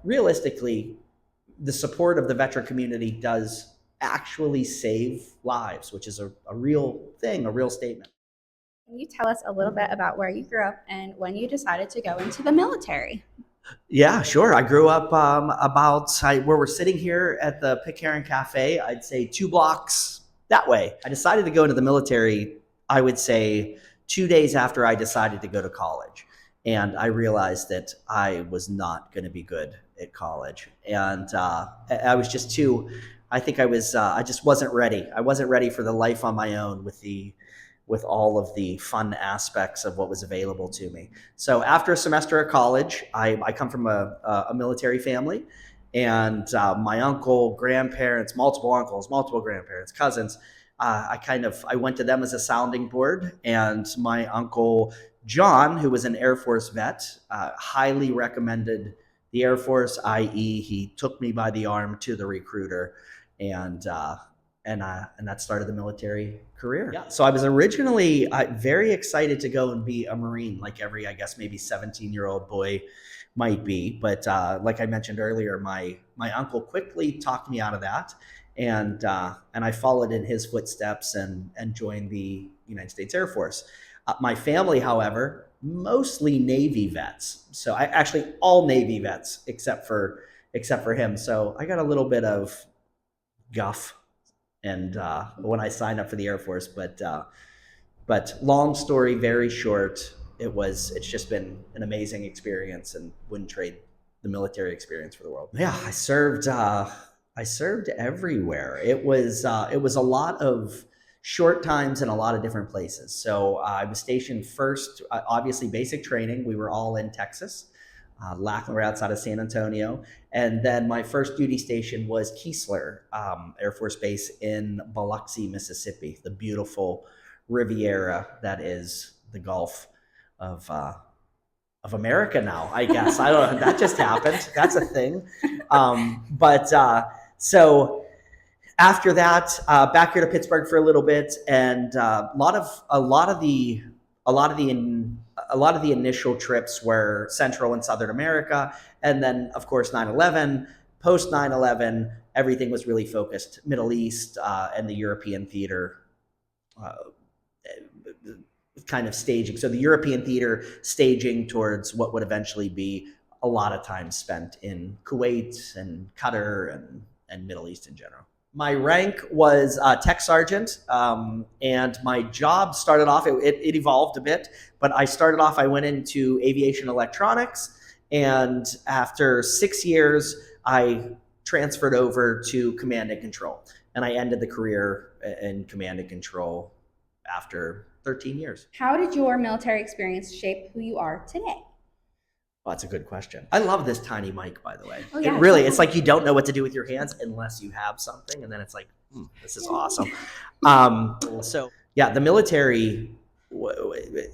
Realistically, the support of the veteran community does actually save lives, which is a real thing, a real statement. Can you tell us a little bit about where you grew up and when you decided to go into the military? Yeah, sure. I grew up where we're sitting here at the Pitcairn Cafe. I'd say 2 blocks that way. I decided to go into the military, I would say 2 days after I decided to go to college. And I realized that I was not going to be good at college. And I was just too, I think I just wasn't ready. I wasn't ready for the life on my own with all of the fun aspects of what was available to me. So after a semester at college, I come from a military family, and my uncle, grandparents, multiple uncles, multiple grandparents, cousins. I went to them as a sounding board, and my uncle John, who was an Air Force vet, highly recommended the Air Force. I.e., he took me by the arm to the recruiter, and and that started the military career. Yeah. So I was originally very excited to go and be a Marine, like every, I guess, maybe 17-year-old boy might be. But like I mentioned earlier, my uncle quickly talked me out of that, and I followed in his footsteps and joined the United States Air Force. My family, however, mostly Navy vets. So I actually all Navy vets except for him. So I got a little bit of guff and when I signed up for the Air Force. But long story very short, it's just been an amazing experience, and wouldn't trade the military experience for the world. Yeah, I served everywhere. It was a lot of short times in a lot of different places. So I was stationed first, obviously basic training. We were all in Texas. We're outside of San Antonio. And then my first duty station was Keesler Air Force Base in Biloxi, Mississippi, the beautiful Riviera that is the Gulf of America now, I guess. I don't know. That just happened. That's a thing. But so after that, back here to Pittsburgh for a little bit, and a lot of the initial trips were Central and Southern America, and then of course 9/11. Post 9/11, everything was really focused Middle East and the European theater. Uh, Kind of staging. So the European theater staging towards what would eventually be a lot of time spent in Kuwait and Qatar and Middle East in general. My rank was tech sergeant, and my job started off, it evolved a bit, but I went into aviation electronics, and after 6 years, I transferred over to command and control, and I ended the career in command and control after 13 years. How did your military experience shape who you are today? Well, that's a good question. I love this tiny mic, by the way. Oh, yeah. It's like you don't know what to do with your hands unless you have something, and then it's like, this is awesome. So yeah, the military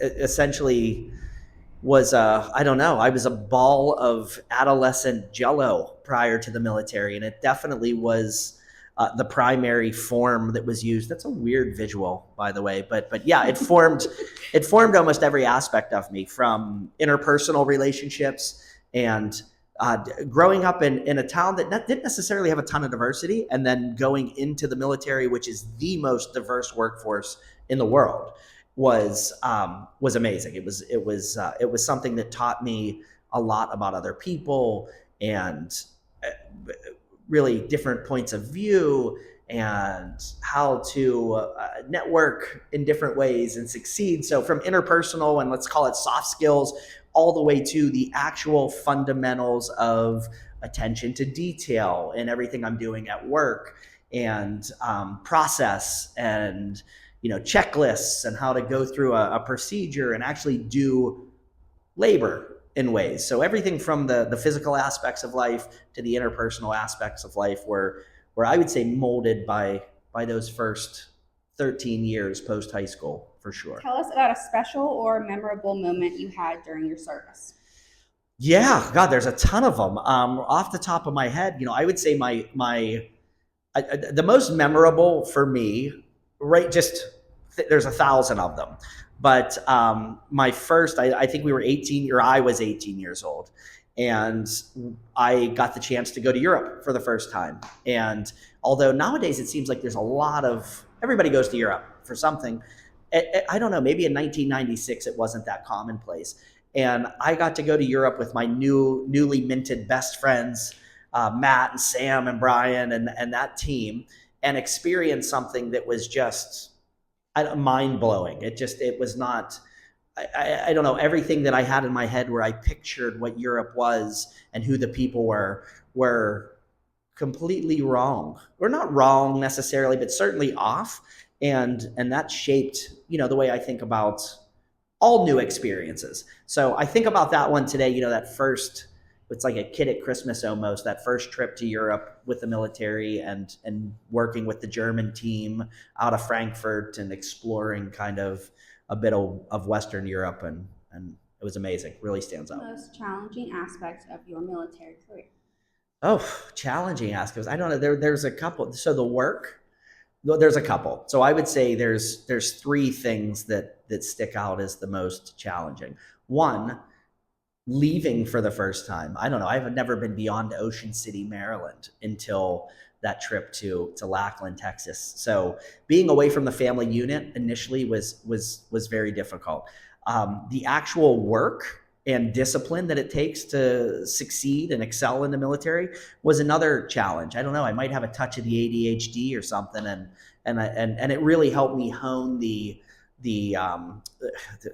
essentially was I don't know, I was a ball of adolescent jello prior to the military, and it definitely was the primary form that was used. That's a weird visual, by the way, but yeah, it formed almost every aspect of me, from interpersonal relationships and growing up in a town that didn't necessarily have a ton of diversity, and then going into the military, which is the most diverse workforce in the world, was amazing. It was something that taught me a lot about other people, and really different points of view, and how to network in different ways and succeed. So from interpersonal and, let's call it, soft skills, all the way to the actual fundamentals of attention to detail in everything I'm doing at work, and process, and checklists, and how to go through a procedure and actually do labor in ways. So everything from the physical aspects of life to the interpersonal aspects of life were I would say molded by those first 13 years post high school, for sure. Tell us about a special or memorable moment you had during your service. Yeah, God, there's a ton of them. Off the top of my head, I would say the most memorable for me, right? There's 1,000 of them. But my first, I think we were 18, or I was 18 years old. And I got the chance to go to Europe for the first time. And although nowadays it seems like there's a lot of everybody goes to Europe for something, I don't know, maybe in 1996 it wasn't that commonplace. And I got to go to Europe with my newly minted best friends, Matt and Sam and Brian and that team, and experience something that was just mind blowing. It was not. I don't know, everything that I had in my head where I pictured what Europe was and who the people were completely wrong, or not wrong necessarily, but certainly off. And that shaped, the way I think about all new experiences. So I think about that one today, that first, it's like a kid at Christmas almost, that first trip to Europe with the military and working with the German team out of Frankfurt and exploring kind of a bit of Western Europe, and it was amazing. Really stands out. Most challenging aspect of your military career? Oh, challenging aspects. I don't know. There's a couple. So the work, there's a couple. So I would say there's three things that stick out as the most challenging. One, leaving for the first time. I don't know. I've never been beyond Ocean City, Maryland until that trip to Lackland, Texas. So being away from the family unit initially was very difficult. The actual work and discipline that it takes to succeed and excel in the military was another challenge. I don't know. I might have a touch of the ADHD or something, and it really helped me hone the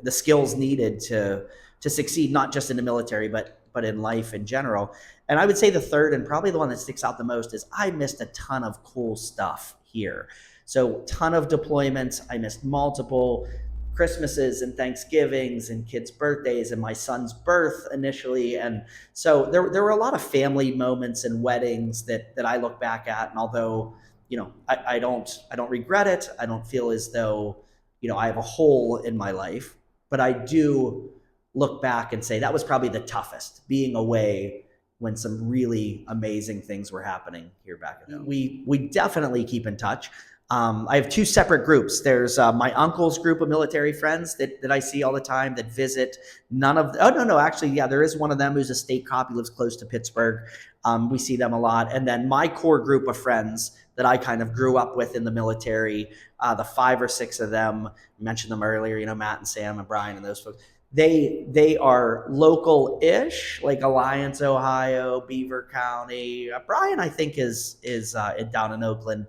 skills needed to succeed, not just in the military, but in life in general. And I would say the third, and probably the one that sticks out the most, is I missed a ton of cool stuff here. So ton of deployments. I missed multiple Christmases and Thanksgivings and kids' birthdays and my son's birth initially. And so there were a lot of family moments and weddings that I look back at. And although, I don't regret it, I don't feel as though, I have a hole in my life, but I do look back and say that was probably the toughest, being away when some really amazing things were happening here back at home. We definitely keep in touch. I have two separate groups. There's my uncle's group of military friends that I see all the time that visit. Actually, yeah, there is one of them who's a state cop. He lives close to Pittsburgh. We see them a lot. And then my core group of friends that I kind of grew up with in the military, the 5 or 6 of them, I mentioned them earlier, Matt and Sam and Brian and those folks. They are local-ish, like Alliance, Ohio, Beaver County. Brian, I think, is down in Oakland.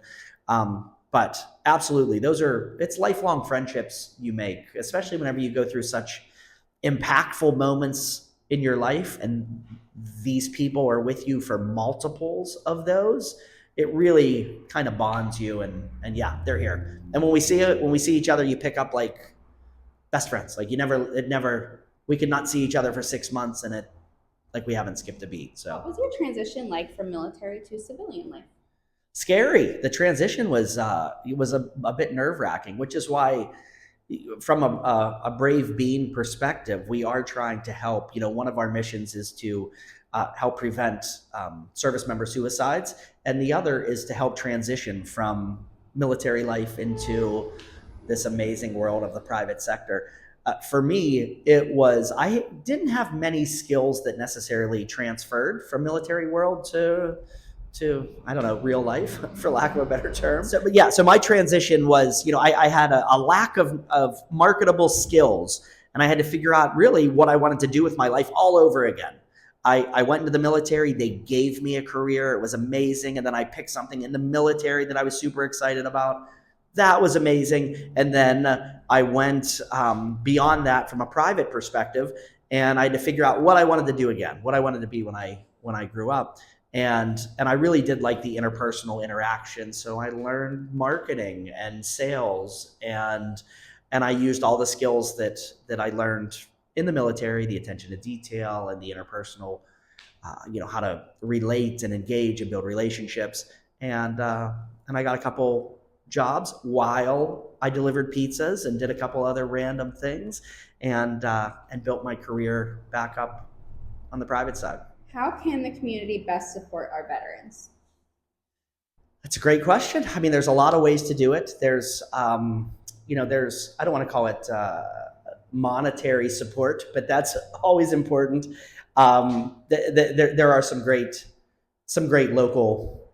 But absolutely, it's lifelong friendships you make, especially whenever you go through such impactful moments in your life, and these people are with you for multiples of those. It really kind of bonds you, and yeah, they're here. And when we see each other, you pick up like best friends. Like we could not see each other for 6 months, and like we haven't skipped a beat. So what was your transition like from military to civilian life? Scary. The transition was a bit nerve-wracking, which is why, from a brave being perspective, we are trying to help. One of our missions is to help prevent service member suicides, and the other is to help transition from military life into this amazing world of the private sector. For me, I didn't have many skills that necessarily transferred from military world to I don't know, real life, for lack of a better term. So my transition was, I had a lack of marketable skills, and I had to figure out really what I wanted to do with my life all over again. I went into the military. They gave me a career. It was amazing. And then I picked something in the military that I was super excited about. That was amazing. And then I went beyond that from a private perspective, and I had to figure out what I wanted to do again, what I wanted to be when I grew up. And I really did like the interpersonal interaction. So I learned marketing and sales, and I used all the skills that I learned in the military, the attention to detail and the interpersonal, how to relate and engage and build relationships. And I got a couple jobs while I delivered pizzas and did a couple other random things, and built my career back up on the private side. How can the community best support our veterans? That's a great question. I mean, there's a lot of ways to do it. There's I don't want to call it monetary support, but that's always important. There are some great local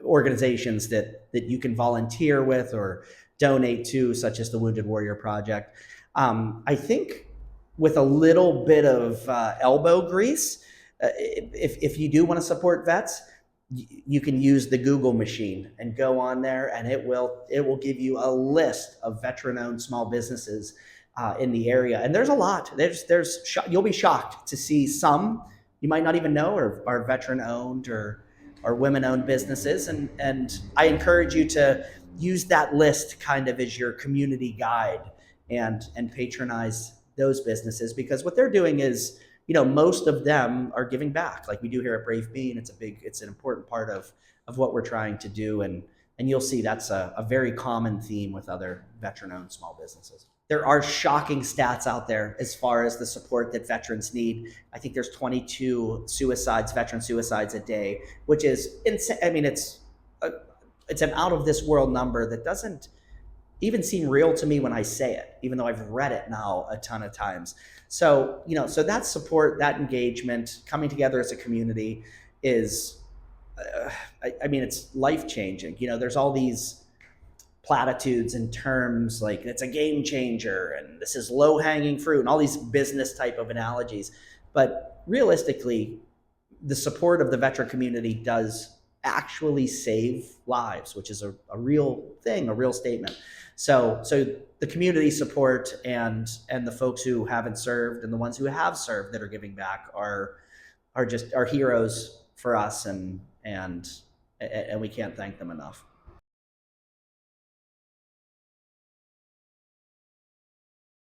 organizations that you can volunteer with or donate to, such as the Wounded Warrior Project. I think with a little bit of elbow grease, if you do want to support vets, you can use the Google machine and go on there, and it will give you a list of veteran-owned small businesses in the area. And there's a lot. You'll be shocked to see some you might not even know are veteran-owned or women-owned businesses. And I encourage you to use that list kind of as your community guide and patronize those businesses, because what they're doing is, most of them are giving back, like we do here at Brave Bean. It's an important part of what we're trying to do, and you'll see that's a very common theme with other veteran-owned small businesses. There are shocking stats out there as far as the support that veterans need. I think there's 22 veteran suicides a day, which is insane. I mean, it's an out of this world number that doesn't even seem real to me when I say it, even though I've read it now a ton of times. So that support, that engagement, coming together as a community is, I mean, it's life changing. There's all these platitudes and terms like it's a game changer and this is low hanging fruit and all these business type of analogies. But realistically, the support of the veteran community does actually save lives, which is a real thing, a real statement. So the community support and the folks who haven't served and the ones who have served that are giving back are heroes for us, and we can't thank them enough.